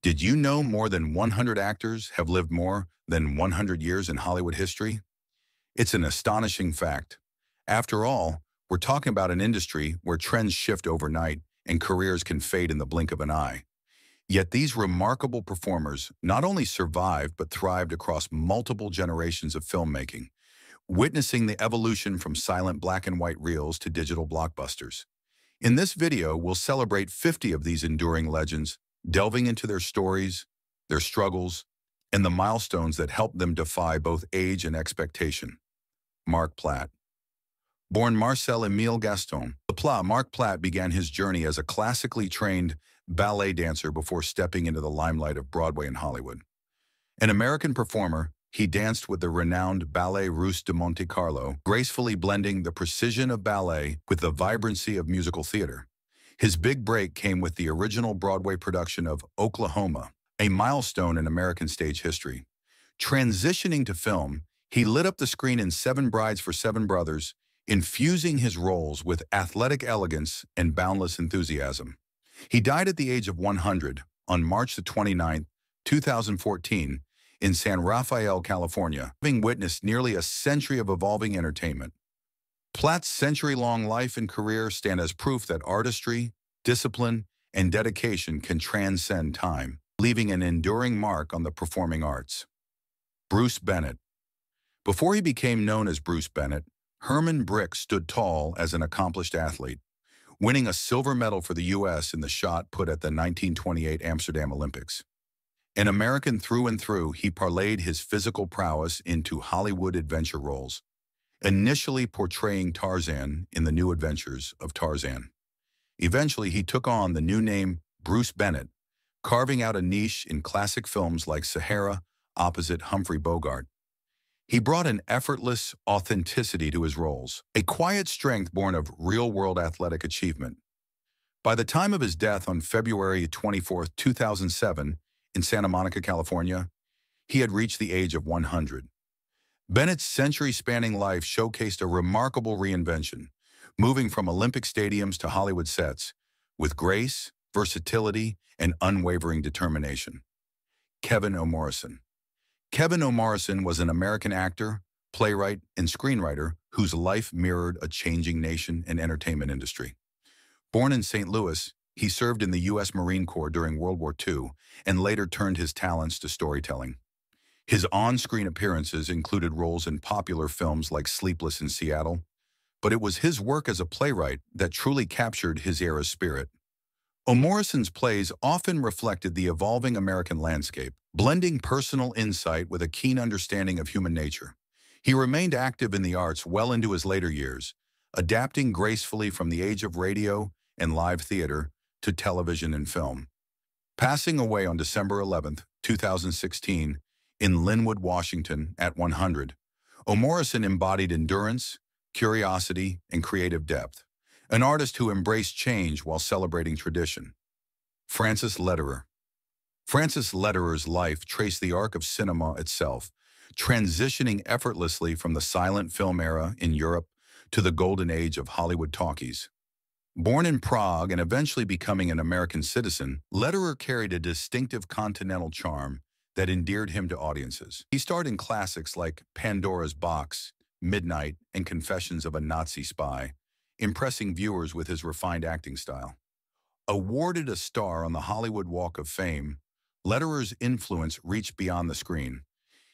Did you know more than 100 actors have lived more than 100 years in Hollywood history? It's an astonishing fact. After all, we're talking about an industry where trends shift overnight and careers can fade in the blink of an eye. Yet these remarkable performers not only survived but thrived across multiple generations of filmmaking, witnessing the evolution from silent black and white reels to digital blockbusters. In this video, we'll celebrate 50 of these enduring legends, delving into their stories, their struggles, and the milestones that helped them defy both age and expectation. Marc Platt. Born Marcel Émile Gaston Platt, Marc Platt began his journey as a classically trained ballet dancer before stepping into the limelight of Broadway and Hollywood. An American performer, he danced with the renowned Ballet Russe de Monte Carlo, gracefully blending the precision of ballet with the vibrancy of musical theater. His big break came with the original Broadway production of Oklahoma, a milestone in American stage history. Transitioning to film, he lit up the screen in Seven Brides for Seven Brothers, infusing his roles with athletic elegance and boundless enthusiasm. He died at the age of 100 on March 29, 2014, in San Rafael, California, having witnessed nearly a century of evolving entertainment. Platt's century-long life and career stand as proof that artistry, discipline, and dedication can transcend time, leaving an enduring mark on the performing arts. Bruce Bennett. Before he became known as Bruce Bennett, Herman Brick stood tall as an accomplished athlete, winning a silver medal for the U.S. in the shot put at the 1928 Amsterdam Olympics. An American through and through, he parlayed his physical prowess into Hollywood adventure roles, initially portraying Tarzan in The New Adventures of Tarzan. Eventually, he took on the new name Bruce Bennett, carving out a niche in classic films like Sahara opposite Humphrey Bogart. He brought an effortless authenticity to his roles, a quiet strength born of real-world athletic achievement. By the time of his death on February 24, 2007, in Santa Monica, California, he had reached the age of 100. Bennett's century-spanning life showcased a remarkable reinvention, moving from Olympic stadiums to Hollywood sets, with grace, versatility, and unwavering determination. Kevin O'Morrison. Kevin O'Morrison was an American actor, playwright, and screenwriter whose life mirrored a changing nation and entertainment industry. Born in St. Louis, he served in the U.S. Marine Corps during World War II and later turned his talents to storytelling. His on-screen appearances included roles in popular films like Sleepless in Seattle, but it was his work as a playwright that truly captured his era's spirit. O'Morrison's plays often reflected the evolving American landscape, blending personal insight with a keen understanding of human nature. He remained active in the arts well into his later years, adapting gracefully from the age of radio and live theater to television and film. Passing away on December 11, 2016, in Linwood, Washington, at 100, O'Morrison embodied endurance, curiosity, and creative depth, an artist who embraced change while celebrating tradition. Francis Lederer. Francis Lederer's life traced the arc of cinema itself, transitioning effortlessly from the silent film era in Europe to the golden age of Hollywood talkies. Born in Prague and eventually becoming an American citizen, Lederer carried a distinctive continental charm that endeared him to audiences. He starred in classics like Pandora's Box, Midnight, and Confessions of a Nazi Spy, impressing viewers with his refined acting style. Awarded a star on the Hollywood Walk of Fame, Lederer's influence reached beyond the screen.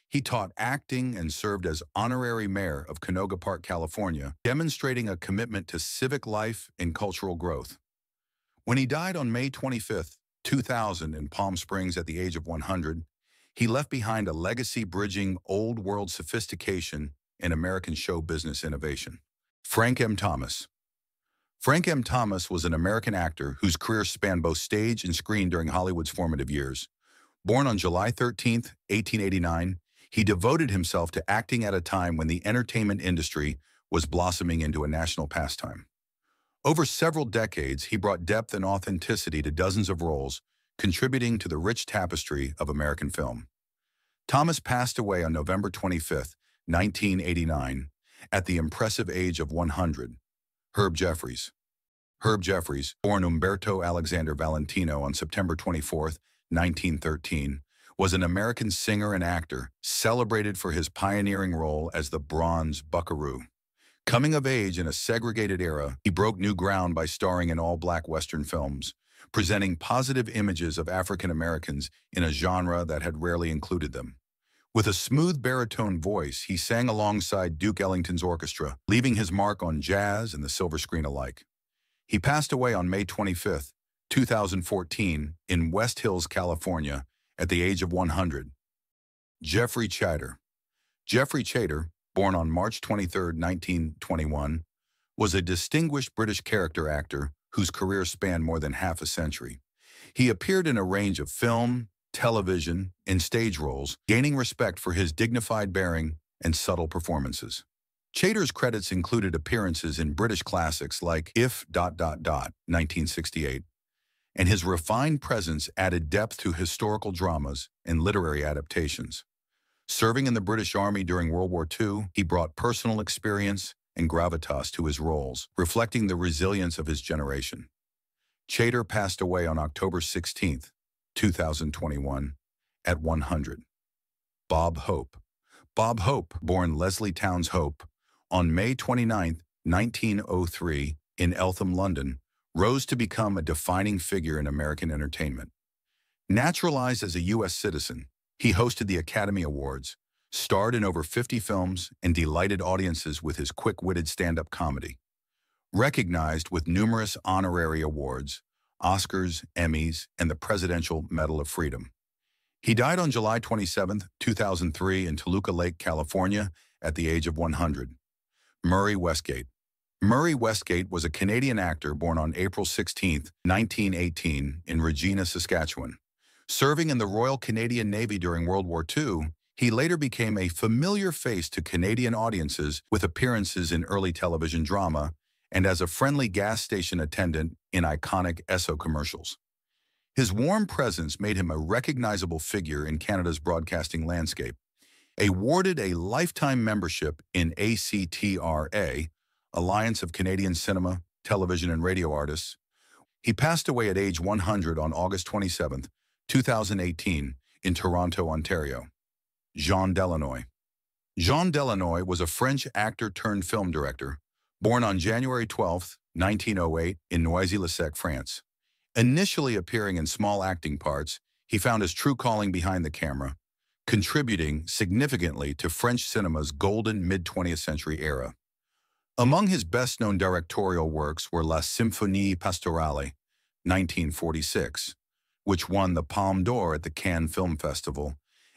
He taught acting and served as honorary mayor of Canoga Park, California, demonstrating a commitment to civic life and cultural growth. When he died on May 25, 2000 in Palm Springs at the age of 100, he left behind a legacy bridging old-world sophistication and American show business innovation. Frank M. Thomas. Frank M. Thomas was an American actor whose career spanned both stage and screen during Hollywood's formative years. Born on July 13, 1889, he devoted himself to acting at a time when the entertainment industry was blossoming into a national pastime. Over several decades, he brought depth and authenticity to dozens of roles, contributing to the rich tapestry of American film. Thomas passed away on November 25, 1989, at the impressive age of 100. Herb Jeffries. Herb Jeffries, born Umberto Alexander Valentino on September 24, 1913, was an American singer and actor celebrated for his pioneering role as the Bronze Buckaroo. Coming of age in a segregated era, he broke new ground by starring in all-black Western films, presenting positive images of African Americans in a genre that had rarely included them. With a smooth baritone voice, he sang alongside Duke Ellington's orchestra, leaving his mark on jazz and the silver screen alike. He passed away on May 25, 2014, in West Hills, California, at the age of 100. Geoffrey Chaytor. Geoffrey Chaytor, born on March 23, 1921, was a distinguished British character actor whose career spanned more than half a century. He appeared in a range of film, television, and stage roles, gaining respect for his dignified bearing and subtle performances. Chaytor's credits included appearances in British classics like If... 1968, and his refined presence added depth to historical dramas and literary adaptations. Serving in the British Army during World War II, he brought personal experience and gravitas to his roles, reflecting the resilience of his generation. Chaytor passed away on October 16, 2021, at 100. Bob Hope. Bob Hope, born Leslie Towns Hope, on May 29, 1903, in Eltham, London, rose to become a defining figure in American entertainment. Naturalized as a U.S. citizen, he hosted the Academy Awards, starred in over 50 films, and delighted audiences with his quick-witted stand-up comedy. Recognized with numerous honorary awards, Oscars, Emmys, and the Presidential Medal of Freedom. He died on July 27, 2003, in Toluca Lake, California, at the age of 100. Murray Westgate. Murray Westgate was a Canadian actor born on April 16, 1918, in Regina, Saskatchewan. Serving in the Royal Canadian Navy during World War II, he later became a familiar face to Canadian audiences with appearances in early television drama and as a friendly gas station attendant in iconic Esso commercials. His warm presence made him a recognizable figure in Canada's broadcasting landscape. Awarded a lifetime membership in ACTRA, Alliance of Canadian Cinema, Television and Radio Artists, he passed away at age 100 on August 27, 2018, in Toronto, Ontario. Jean Delanois. Jean Delanois was a French actor turned film director, born on January 12, 1908, in Noisy-le-Sec, France. Initially appearing in small acting parts, he found his true calling behind the camera, contributing significantly to French cinema's golden mid-20th century era. Among his best-known directorial works were La Symphonie Pastorale, 1946, which won the Palme d'Or at the Cannes Film Festival,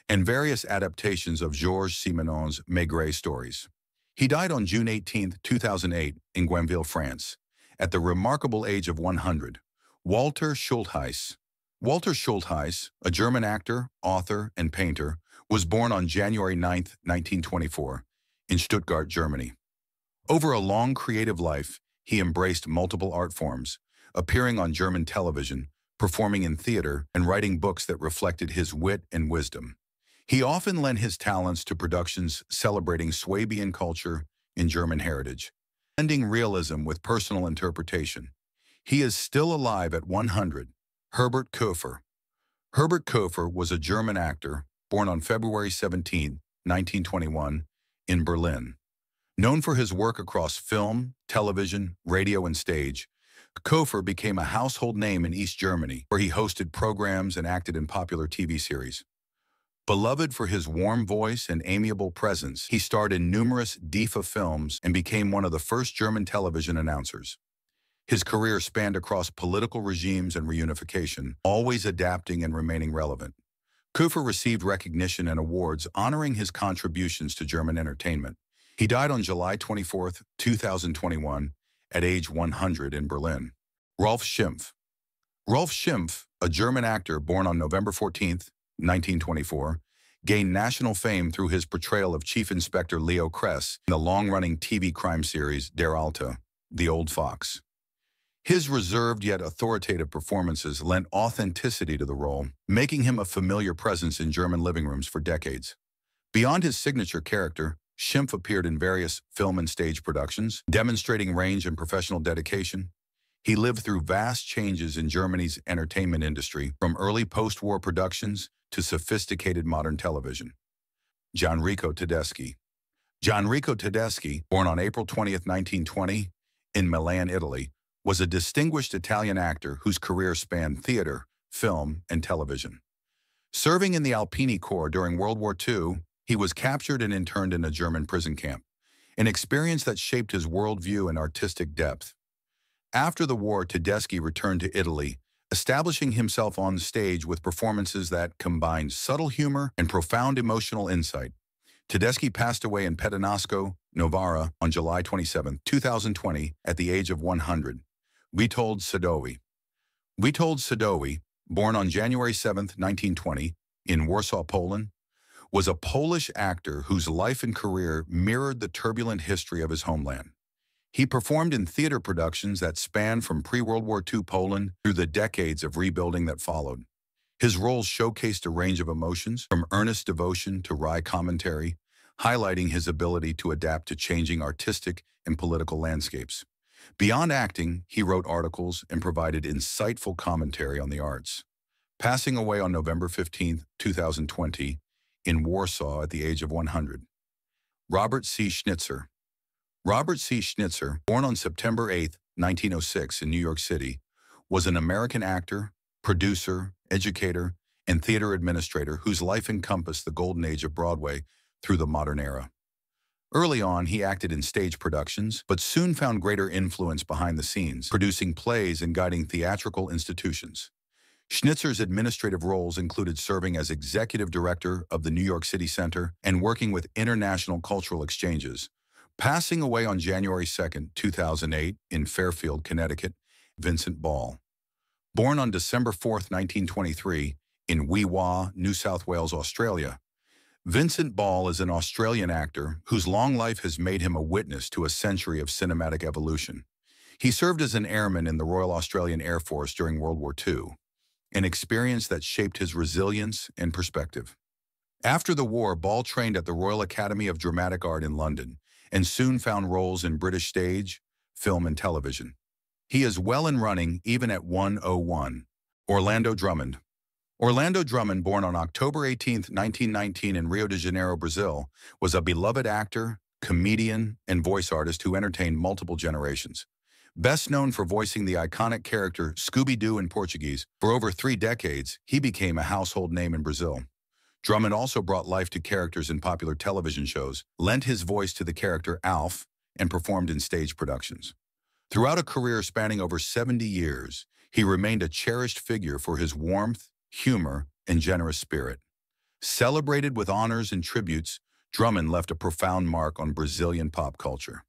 and various adaptations of Georges Simenon's Maigret stories. He died on June 18, 2008, in Gwenville, France, at the remarkable age of 100. Walter Schultheis. Walter Schultheis, a German actor, author, and painter, was born on January 9, 1924, in Stuttgart, Germany. Over a long creative life, he embraced multiple art forms, appearing on German television, performing in theater, and writing books that reflected his wit and wisdom. He often lent his talents to productions celebrating Swabian culture and German heritage, blending realism with personal interpretation. He is still alive at 100. Herbert Kofer. Herbert Kofer was a German actor born on February 17, 1921, in Berlin. Known for his work across film, television, radio, and stage, Kofer became a household name in East Germany, where he hosted programs and acted in popular TV series. Beloved for his warm voice and amiable presence, he starred in numerous DEFA films and became one of the first German television announcers. His career spanned across political regimes and reunification, always adapting and remaining relevant. Kofer received recognition and awards honoring his contributions to German entertainment. He died on July 24, 2021, at age 100 in Berlin. Rolf Schimpf. Rolf Schimpf, a German actor born on November 14, 1924, gained national fame through his portrayal of Chief Inspector Leo Kress in the long-running TV crime series Der Alte, The Old Fox. His reserved yet authoritative performances lent authenticity to the role, making him a familiar presence in German living rooms for decades. Beyond his signature character, Schimpf appeared in various film and stage productions, demonstrating range and professional dedication. He lived through vast changes in Germany's entertainment industry, from early post-war productions to sophisticated modern television. Gianrico Tedeschi. Gianrico Tedeschi, born on April 20th, 1920, in Milan, Italy, was a distinguished Italian actor whose career spanned theater, film, and television. Serving in the Alpini Corps during World War II, he was captured and interned in a German prison camp, an experience that shaped his worldview and artistic depth. After the war, Tedeschi returned to Italy, establishing himself on stage with performances that combined subtle humor and profound emotional insight. Tedeschi passed away in Pedonasco, Novara, on July 27, 2020, at the age of 100. Witold Sadowy. Witold Sadowy, born on January 7, 1920, in Warsaw, Poland, was a Polish actor whose life and career mirrored the turbulent history of his homeland. He performed in theater productions that spanned from pre-World War II Poland through the decades of rebuilding that followed. His roles showcased a range of emotions, from earnest devotion to wry commentary, highlighting his ability to adapt to changing artistic and political landscapes. Beyond acting, he wrote articles and provided insightful commentary on the arts. Passing away on November 15, 2020, in Warsaw at the age of 100. Robert C. Schnitzer. Robert C. Schnitzer, born on September 8, 1906 in New York City, was an American actor, producer, educator, and theater administrator whose life encompassed the golden age of Broadway through the modern era. Early on, he acted in stage productions, but soon found greater influence behind the scenes, producing plays and guiding theatrical institutions. Schnitzer's administrative roles included serving as executive director of the New York City Center and working with international cultural exchanges. Passing away on January 2, 2008, in Fairfield, Connecticut, Vincent Ball. Born on December 4, 1923, in Wee Waa, New South Wales, Australia, Vincent Ball is an Australian actor whose long life has made him a witness to a century of cinematic evolution. He served as an airman in the Royal Australian Air Force during World War II, an experience that shaped his resilience and perspective. After the war, Ball trained at the Royal Academy of Dramatic Art in London and soon found roles in British stage, film, and television. He is well and running even at 101. Orlando Drummond. Orlando Drummond, born on October 18, 1919 in Rio de Janeiro, Brazil, was a beloved actor, comedian, and voice artist who entertained multiple generations. Best known for voicing the iconic character Scooby-Doo in Portuguese, for over 3 decades, he became a household name in Brazil. Drummond also brought life to characters in popular television shows, lent his voice to the character Alf, and performed in stage productions. Throughout a career spanning over 70 years, he remained a cherished figure for his warmth, humor, and generous spirit. Celebrated with honors and tributes, Drummond left a profound mark on Brazilian pop culture.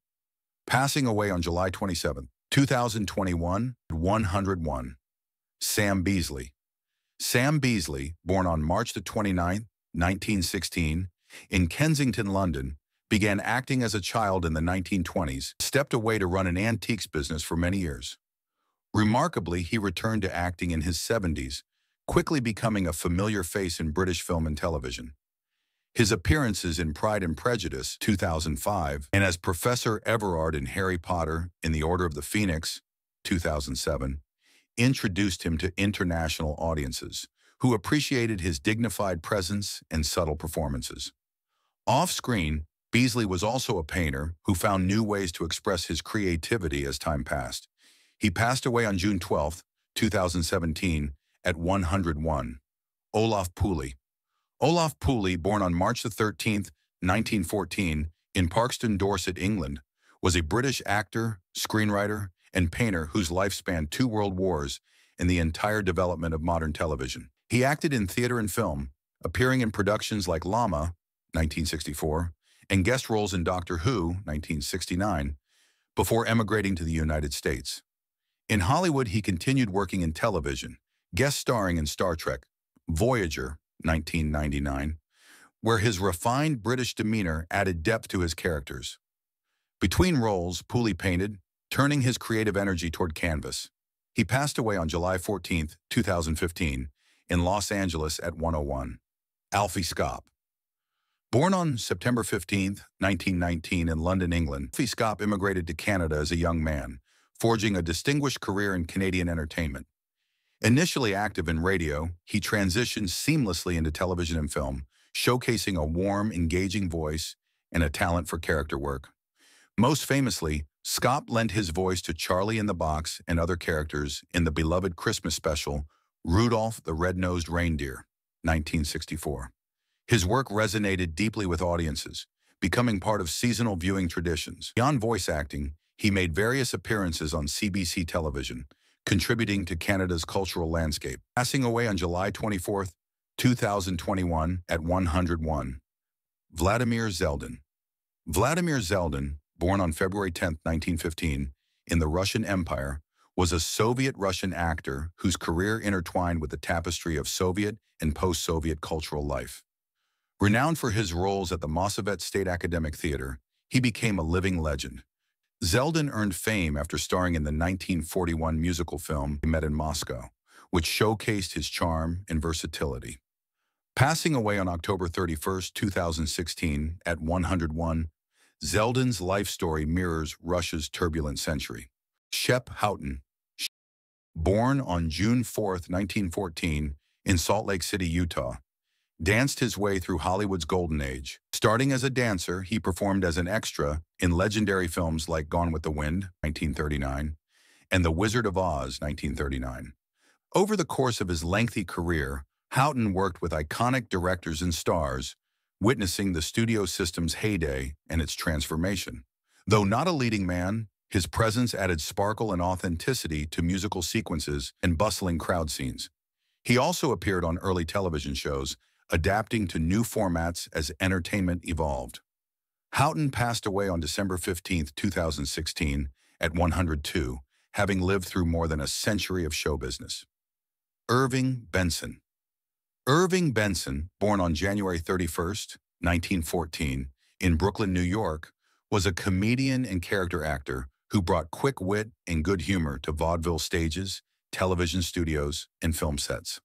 Passing away on July 27, 2021, at 101. Sam Beasley. Sam Beasley, born on March 29, 1916, in Kensington, London, began acting as a child in the 1920s, stepped away to run an antiques business for many years. Remarkably, he returned to acting in his 70s, quickly becoming a familiar face in British film and television. His appearances in Pride and Prejudice, 2005, and as Professor Everard in Harry Potter in the Order of the Phoenix, 2007, introduced him to international audiences, who appreciated his dignified presence and subtle performances. Off-screen, Beasley was also a painter who found new ways to express his creativity as time passed. He passed away on June 12, 2017, at 101. Olaf Pulley. Olaf Pulley, born on March 13, 1914, in Parkston, Dorset, England, was a British actor, screenwriter, and painter whose life spanned 2 world wars and the entire development of modern television. He acted in theater and film, appearing in productions like Llama, 1964, and guest roles in Doctor Who, 1969, before emigrating to the United States. In Hollywood, he continued working in television, guest starring in Star Trek, Voyager, 1999, where his refined British demeanor added depth to his characters. Between roles, Pulley painted, turning his creative energy toward canvas. He passed away on July 14, 2015, in Los Angeles at 101. Alfie Scop. Born on September 15, 1919 in London, England, Alfie Scop immigrated to Canada as a young man, forging a distinguished career in Canadian entertainment. Initially active in radio, he transitioned seamlessly into television and film, showcasing a warm, engaging voice and a talent for character work. Most famously, Scop lent his voice to Charlie in the Box and other characters in the beloved Christmas special, Rudolph the Red-Nosed Reindeer, 1964. His work resonated deeply with audiences, becoming part of seasonal viewing traditions. Beyond voice acting, he made various appearances on CBC television, contributing to Canada's cultural landscape. Passing away on July 24, 2021 at 101. Vladimir Zeldon. Vladimir Zeldon, born on February 10, 1915, in the Russian Empire, was a Soviet-Russian actor whose career intertwined with the tapestry of Soviet and post-Soviet cultural life. Renowned for his roles at the Mossovet State Academic Theater, he became a living legend. Zeldon earned fame after starring in the 1941 musical film He Met in Moscow, which showcased his charm and versatility. Passing away on October 31, 2016, at 101, Zeldon's life story mirrors Russia's turbulent century. Shep Howton, born on June 4, 1914, in Salt Lake City, Utah, danced his way through Hollywood's golden age. Starting as a dancer, he performed as an extra in legendary films like Gone with the Wind, 1939, and The Wizard of Oz, 1939. Over the course of his lengthy career, Houghton worked with iconic directors and stars, witnessing the studio system's heyday and its transformation. Though not a leading man, his presence added sparkle and authenticity to musical sequences and bustling crowd scenes. He also appeared on early television shows, adapting to new formats as entertainment evolved. Houghton passed away on December 15, 2016, at 102, having lived through more than a century of show business. Irving Benson. Irving Benson, born on January 31, 1914, in Brooklyn, New York, was a comedian and character actor who brought quick wit and good humor to vaudeville stages, television studios, and film sets.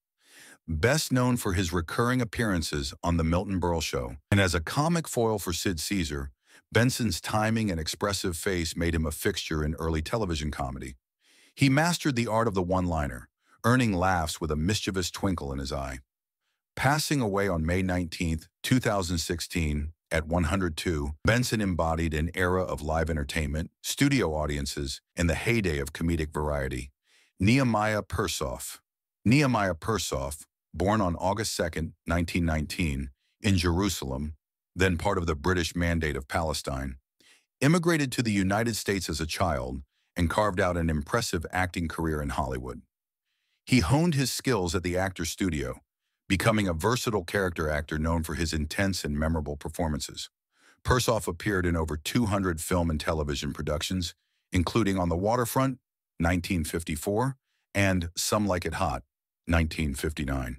Best known for his recurring appearances on The Milton Berle Show, and as a comic foil for Sid Caesar, Benson's timing and expressive face made him a fixture in early television comedy. He mastered the art of the one-liner, earning laughs with a mischievous twinkle in his eye. Passing away on May 19, 2016, at 102, Benson embodied an era of live entertainment, studio audiences, and the heyday of comedic variety. Nehemiah Persoff. Nehemiah Persoff, born on August 2, 1919, in Jerusalem, then part of the British Mandate of Palestine, immigrated to the United States as a child and carved out an impressive acting career in Hollywood. He honed his skills at the Actors Studio, becoming a versatile character actor known for his intense and memorable performances. Persoff appeared in over 200 film and television productions, including On the Waterfront, 1954, and Some Like It Hot, 1959.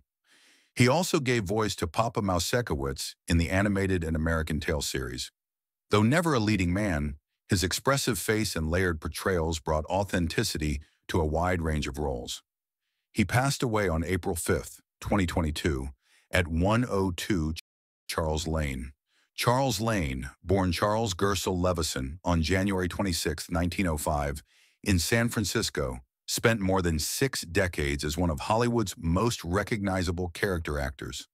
He also gave voice to Papa Mousekowitz in the animated and American Tail series. Though never a leading man, his expressive face and layered portrayals brought authenticity to a wide range of roles. He passed away on April 5, 2022, at 102 Charles Lane. Charles Lane, born Charles Gersel Levison on January 26, 1905, in San Francisco, spent more than 6 decades as one of Hollywood's most recognizable character actors.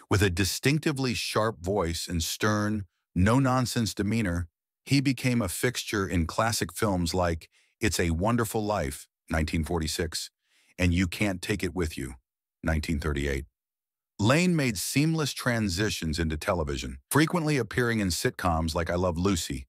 With a distinctively sharp voice and stern, no-nonsense demeanor, he became a fixture in classic films like It's a Wonderful Life, 1946, and You Can't Take It With You, 1938. Lane made seamless transitions into television, frequently appearing in sitcoms like I Love Lucy,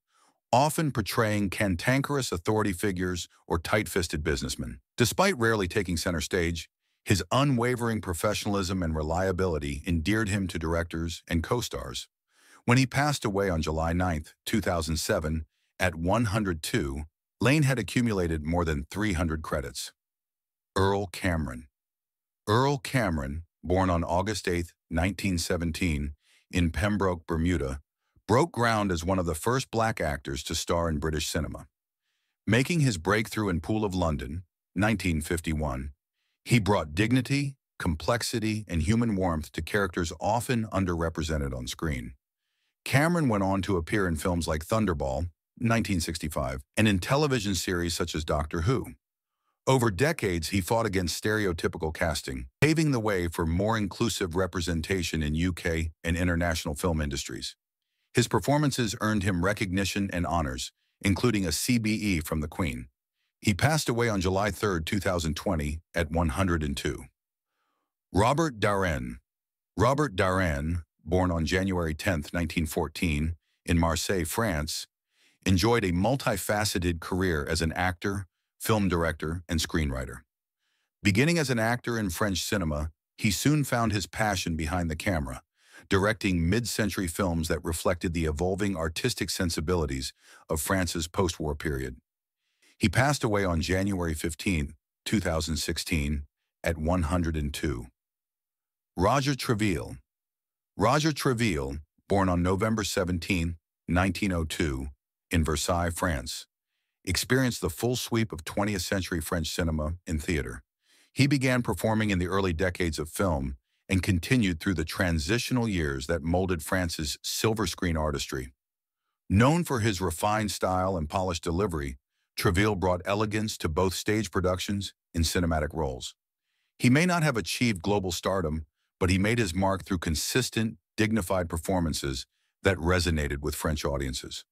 often portraying cantankerous authority figures or tight-fisted businessmen. Despite rarely taking center stage, his unwavering professionalism and reliability endeared him to directors and co-stars. When he passed away on July 9, 2007, at 102, Lane had accumulated more than 300 credits. Earl Cameron. Earl Cameron, born on August 8, 1917, in Pembroke, Bermuda, broke ground as one of the first black actors to star in British cinema. Making his breakthrough in Pool of London, 1951, he brought dignity, complexity, and human warmth to characters often underrepresented on screen. Cameron went on to appear in films like Thunderball, 1965, and in television series such as Doctor Who. Over decades, he fought against stereotypical casting, paving the way for more inclusive representation in UK and international film industries. His performances earned him recognition and honors, including a CBE from the Queen. He passed away on July 3, 2020, at 102. Robert Darin. Robert Darin, born on January 10, 1914, in Marseille, France, enjoyed a multifaceted career as an actor, film director, and screenwriter. Beginning as an actor in French cinema, he soon found his passion behind the camera, directing mid-century films that reflected the evolving artistic sensibilities of France's post-war period. He passed away on January 15, 2016, at 102. Roger Treville. Roger Treville, born on November 17, 1902, in Versailles, France, experienced the full sweep of 20th century French cinema and theater. He began performing in the early decades of film and continued through the transitional years that molded France's silver screen artistry. Known for his refined style and polished delivery, Treville brought elegance to both stage productions and cinematic roles. He may not have achieved global stardom, but he made his mark through consistent, dignified performances that resonated with French audiences.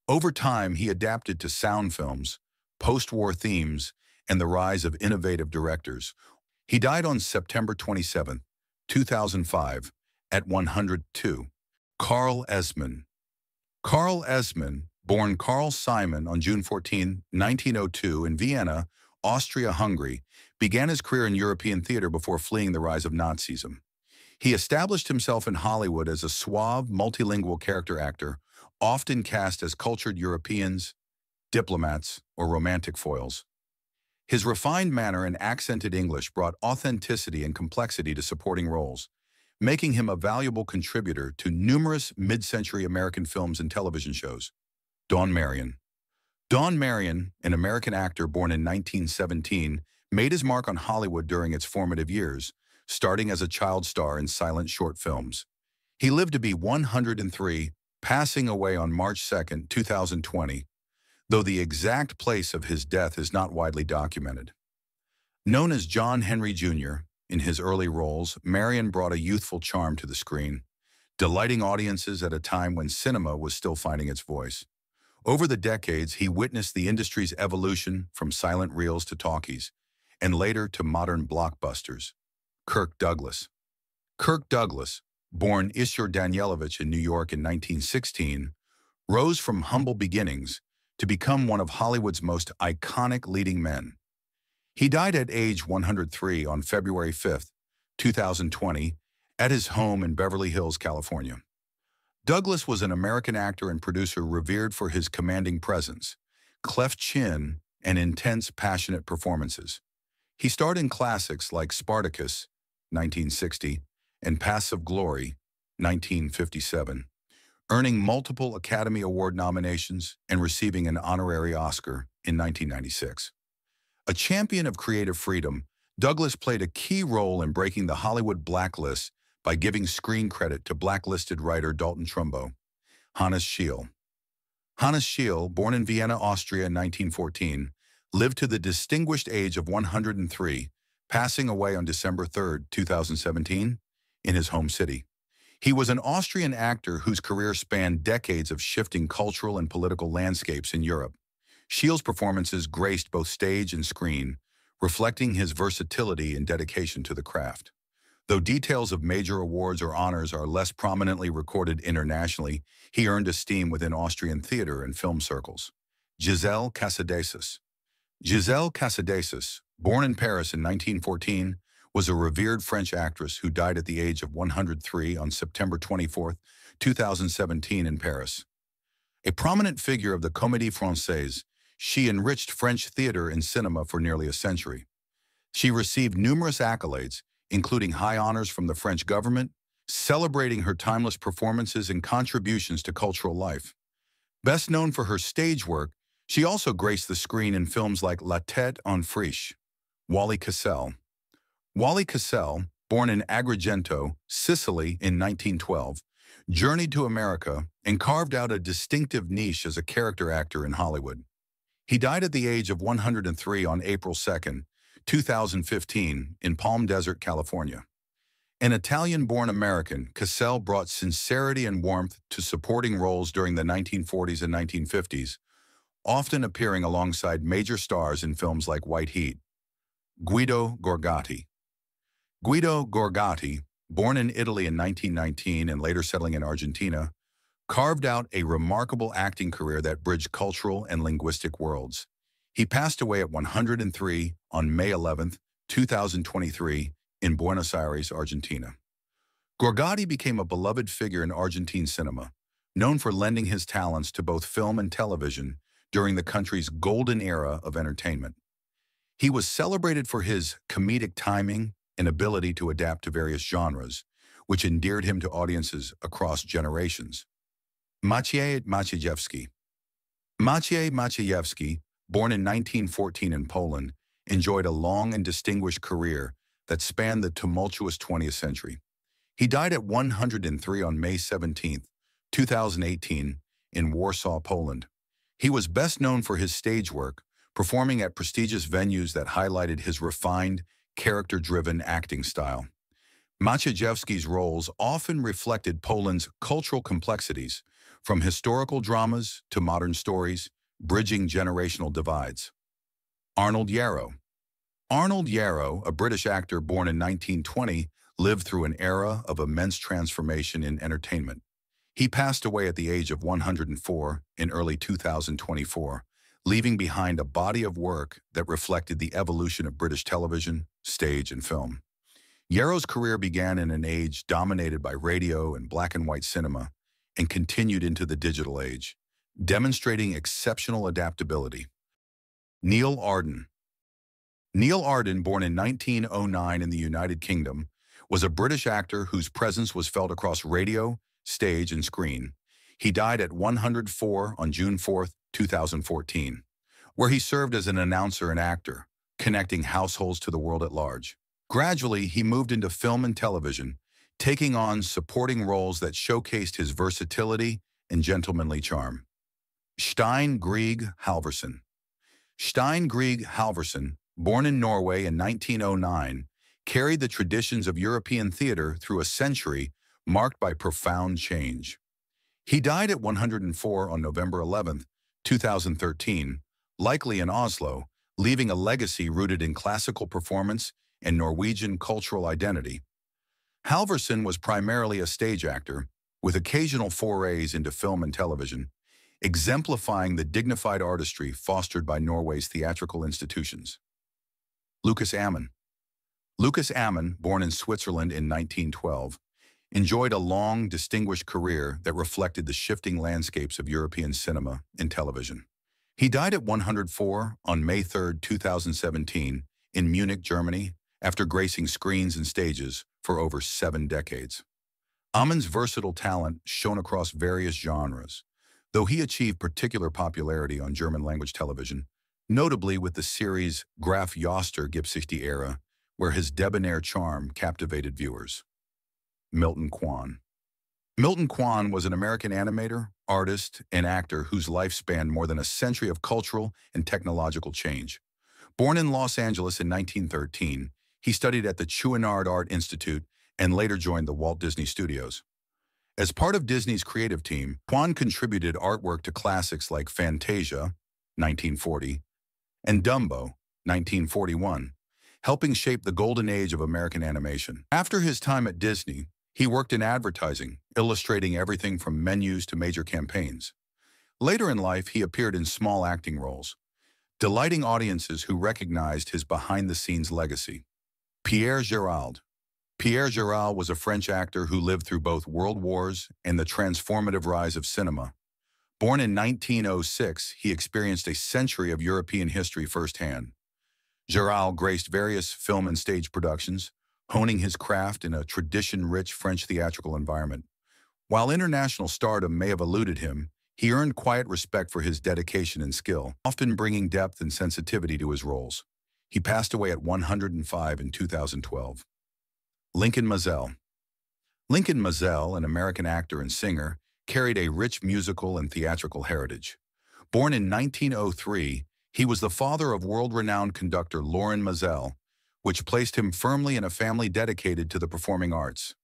Over time, he adapted to sound films, post-war themes, and the rise of innovative directors. He died on September 27, 2005, at 102. Karl Esman. Karl Esman, born Karl Simon on June 14, 1902, in Vienna, Austria-Hungary, began his career in European theater before fleeing the rise of Nazism. He established himself in Hollywood as a suave, multilingual character actor, often cast as cultured Europeans, diplomats, or romantic foils. His refined manner and accented English brought authenticity and complexity to supporting roles, making him a valuable contributor to numerous mid-century American films and television shows. Dawn Marion. Dawn Marion, an American actor born in 1917, made his mark on Hollywood during its formative years, starting as a child star in silent short films. He lived to be 103, passing away on March 2, 2020, though the exact place of his death is not widely documented. Known as John Henry Jr., in his early roles, Marion brought a youthful charm to the screen, delighting audiences at a time when cinema was still finding its voice. Over the decades, he witnessed the industry's evolution from silent reels to talkies, and later to modern blockbusters. Kirk Douglas. Kirk Douglas, born Ishur Danielovich in New York in 1916, rose from humble beginnings to become one of Hollywood's most iconic leading men. He died at age 103 on February 5, 2020, at his home in Beverly Hills, California. Douglas was an American actor and producer revered for his commanding presence, cleft chin, and intense, passionate performances. He starred in classics like Spartacus, 1960, and Paths of Glory, 1957, earning multiple Academy Award nominations and receiving an honorary Oscar in 1996. A champion of creative freedom, Douglas played a key role in breaking the Hollywood blacklist by giving screen credit to blacklisted writer Dalton Trumbo. Hana Shial. Hana Shial, born in Vienna, Austria in 1914, lived to the distinguished age of 103, passing away on December 3, 2017, in his home city. He was an Austrian actor whose career spanned decades of shifting cultural and political landscapes in Europe. Shial's performances graced both stage and screen, reflecting his versatility and dedication to the craft. Though details of major awards or honors are less prominently recorded internationally, he earned esteem within Austrian theater and film circles. Jizelle Casadesus. Jizelle Casadesus, born in Paris in 1914, was a revered French actress who died at the age of 103 on September 24, 2017 in Paris. A prominent figure of the Comédie Française, she enriched French theater and cinema for nearly a century. She received numerous accolades, including high honors from the French government, celebrating her timeless performances and contributions to cultural life. Best known for her stage work, she also graced the screen in films like La Tête en Friche. Wally Cassel. Wally Cassel, born in Agrigento, Sicily in 1912, journeyed to America, and carved out a distinctive niche as a character actor in Hollywood. He died at the age of 103 on April 2, 2015, in Palm Desert, California. An Italian-born American, Cassell brought sincerity and warmth to supporting roles during the 1940s and 1950s, often appearing alongside major stars in films like White Heat. Guido Gorti. Guido Gorti, born in Italy in 1919 and later settling in Argentina, carved out a remarkable acting career that bridged cultural and linguistic worlds. He passed away at 103 on May 11, 2023, in Buenos Aires, Argentina. Gorti became a beloved figure in Argentine cinema, known for lending his talents to both film and television during the country's golden era of entertainment. He was celebrated for his comedic timing and ability to adapt to various genres, which endeared him to audiences across generations. Maciej Maciejewski. Maciej Maciejewski, born in 1914 in Poland, enjoyed a long and distinguished career that spanned the tumultuous 20th century. He died at 103 on May 17, 2018, in Warsaw, Poland. He was best known for his stage work, performing at prestigious venues that highlighted his refined, character-driven acting style. Maciejewski's roles often reflected Poland's cultural complexities, from historical dramas to modern stories, bridging generational divides. Arnold Yo. Arnold Yo, a British actor born in 1920, lived through an era of immense transformation in entertainment. He passed away at the age of 104 in early 2024, leaving behind a body of work that reflected the evolution of British television, stage, and film. Yo's career began in an age dominated by radio and black and white cinema and continued into the digital age, demonstrating exceptional adaptability. Neil Arden. Neil Arden, born in 1909 in the United Kingdom, was a British actor whose presence was felt across radio, stage, and screen. He died at 104 on June 4, 2014, where he served as an announcer and actor, connecting households to the world at large. Gradually, he moved into film and television, taking on supporting roles that showcased his versatility and gentlemanly charm. Stein Grieg Halvorsen. Stein Grieg Halvorsen, born in Norway in 1909, carried the traditions of European theater through a century marked by profound change. He died at 104 on November 11, 2013, likely in Oslo, leaving a legacy rooted in classical performance and Norwegian cultural identity. Halvorsen was primarily a stage actor, with occasional forays into film and television, exemplifying the dignified artistry fostered by Norway's theatrical institutions. Lucas Ammon. Lucas Ammon, born in Switzerland in 1912, enjoyed a long, distinguished career that reflected the shifting landscapes of European cinema and television. He died at 104 on May 3, 2017, in Munich, Germany, after gracing screens and stages for over 7 decades. Ammon's versatile talent shone across various genres, though he achieved particular popularity on German-language television, notably with the series Graf Joster Gipsy era, where his debonair charm captivated viewers. Milton Quan. Milton Quan was an American animator, artist, and actor whose life spanned more than a century of cultural and technological change. Born in Los Angeles in 1913, he studied at the Chouinard Art Institute and later joined the Walt Disney Studios. As part of Disney's creative team, Quan contributed artwork to classics like Fantasia, 1940, and Dumbo, 1941, helping shape the golden age of American animation. After his time at Disney, he worked in advertising, illustrating everything from menus to major campaigns. Later in life, he appeared in small acting roles, delighting audiences who recognized his behind-the-scenes legacy. Pierre Gérald. Pierre Gérald was a French actor who lived through both World Wars and the transformative rise of cinema. Born in 1906, he experienced a century of European history firsthand. Gérald graced various film and stage productions, honing his craft in a tradition-rich French theatrical environment. While international stardom may have eluded him, he earned quiet respect for his dedication and skill, often bringing depth and sensitivity to his roles. He passed away at 105 in 2012. Lincoln Maazel. Lincoln Mazel, an American actor and singer, carried a rich musical and theatrical heritage. Born in 1903, he was the father of world-renowned conductor Lorin Maazel, which placed him firmly in a family dedicated to the performing arts.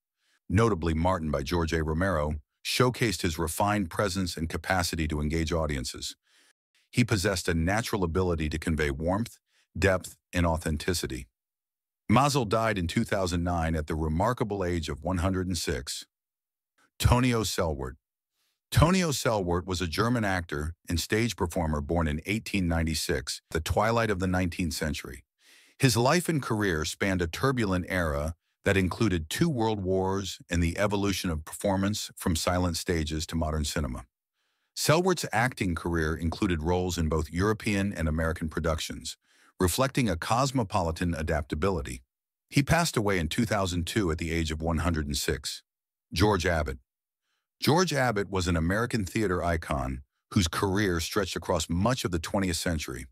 Notably, Martin by George A. Romero showcased his refined presence and capacity to engage audiences. He possessed a natural ability to convey warmth, depth, and authenticity. Maazel died in 2009 at the remarkable age of 106. Tonio Sellart. Tonio Sellart was a German actor and stage performer born in 1896, the twilight of the 19th century. His life and career spanned a turbulent era that included 2 world wars and the evolution of performance from silent stages to modern cinema. Sellart's acting career included roles in both European and American productions, reflecting a cosmopolitan adaptability. He passed away in 2002 at the age of 106. George Abbott. George Abbott was an American theater icon whose career stretched across much of the 20th century.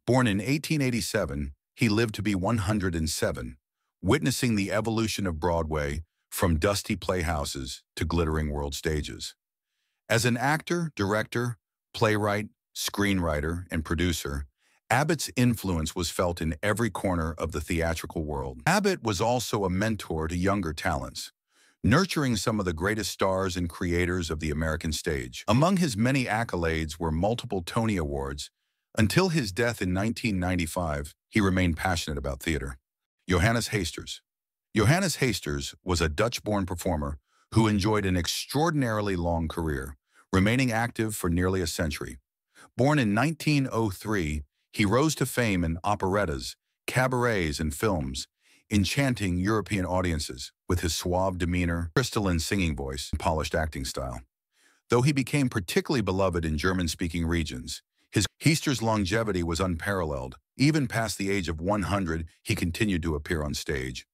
Born in 1887, he lived to be 107, witnessing the evolution of Broadway from dusty playhouses to glittering world stages. As an actor, director, playwright, screenwriter, and producer, Abbott's influence was felt in every corner of the theatrical world. Abbott was also a mentor to younger talents, nurturing some of the greatest stars and creators of the American stage. Among his many accolades were multiple Tony Awards. Until his death in 1995, he remained passionate about theater. Johannes Haster. Johannes Haster was a Dutch-born performer who enjoyed an extraordinarily long career, remaining active for nearly a century. Born in 1903, he rose to fame in operettas, cabarets, and films, enchanting European audiences with his suave demeanor, crystalline singing voice, and polished acting style. Though he became particularly beloved in German-speaking regions, Haster's longevity was unparalleled. Even past the age of 100, he continued to appear on stage,